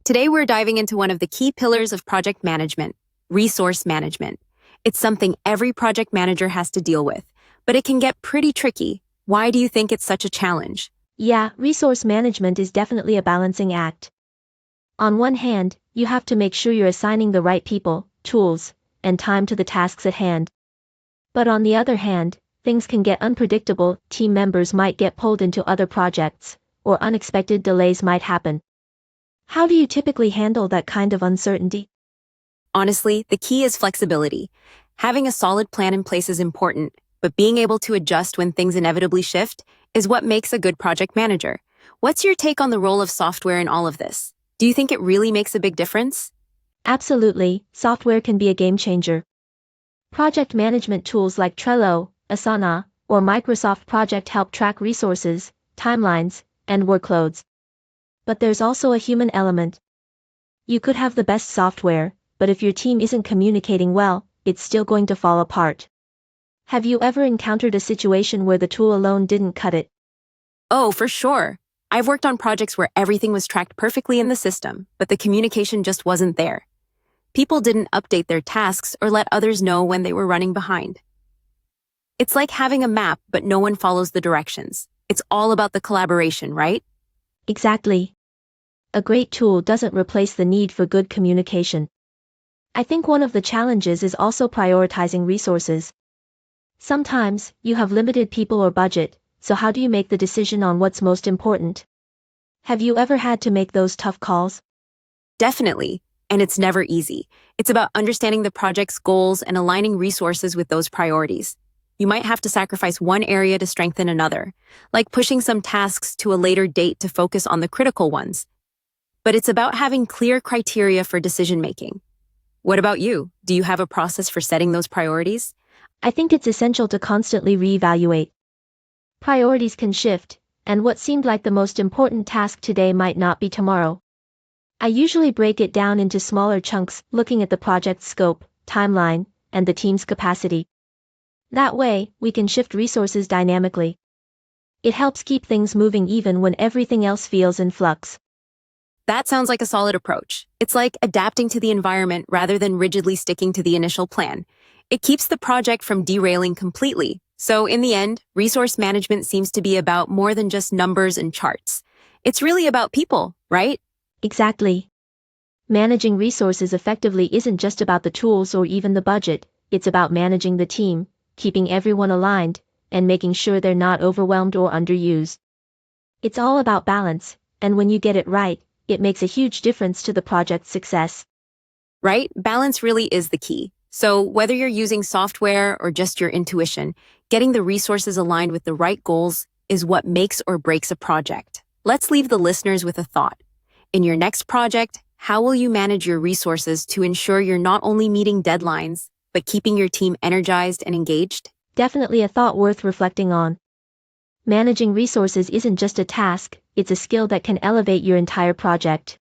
Today, we're diving into one of the key pillars of project management, resource management. It's something every project manager has to deal with, but it can get pretty tricky. Why do you think it's such a challenge? Yeah, resource management is definitely a balancing act. On one hand, you have to make sure you're assigning the right people, tools, and time to the tasks at hand. But on the other hand, things can get unpredictable, team members might get pulled into other projects, or unexpected delays might happen. How do you typically handle that kind of uncertainty? Honestly, the key is flexibility. Having a solid plan in place is important, but being able to adjust when things inevitably shift is what makes a good project manager. What's your take on the role of software in all of this? Do you think it really makes a big difference? Absolutely, software can be a game changer. Project management tools like Trello, Asana, or Microsoft Project help track resources, timelines, and workloads. But there's also a human element. You could have the best software, but if your team isn't communicating well, it's still going to fall apart. Have you ever encountered a situation where the tool alone didn't cut it? Oh, for sure. I've worked on projects where everything was tracked perfectly in the system, but the communication just wasn't there. People didn't update their tasks or let others know when they were running behind. It's like having a map, but no one follows the directions. It's all about the collaboration, right? Exactly. A great tool doesn't replace the need for good communication. I think one of the challenges is also prioritizing resources. Sometimes, you have limited people or budget, so how do you make the decision on what's most important? Have you ever had to make those tough calls? Definitely. And it's never easy. It's about understanding the project's goals and aligning resources with those priorities. You might have to sacrifice one area to strengthen another, like pushing some tasks to a later date to focus on the critical ones. But it's about having clear criteria for decision-making. What about you? Do you have a process for setting those priorities? I think it's essential to constantly reevaluate. Priorities can shift, and what seemed like the most important task today might not be tomorrow. I usually break it down into smaller chunks, looking at the project's scope, timeline, and the team's capacity. That way, we can shift resources dynamically. It helps keep things moving even when everything else feels in flux. That sounds like a solid approach. It's like adapting to the environment rather than rigidly sticking to the initial plan. It keeps the project from derailing completely. So in the end, resource management seems to be about more than just numbers and charts. It's really about people, right? Exactly. Managing resources effectively isn't just about the tools or even the budget, it's about managing the team, keeping everyone aligned, and making sure they're not overwhelmed or underused. It's all about balance, and when you get it right, it makes a huge difference to the project's success. Right? Balance really is the key. So whether you're using software or just your intuition, getting the resources aligned with the right goals is what makes or breaks a project. Let's leave the listeners with a thought. In your next project, how will you manage your resources to ensure you're not only meeting deadlines, but keeping your team energized and engaged? Definitely a thought worth reflecting on. Managing resources isn't just a task, it's a skill that can elevate your entire project.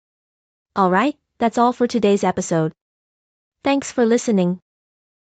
Alright, that's all for today's episode. Thanks for listening.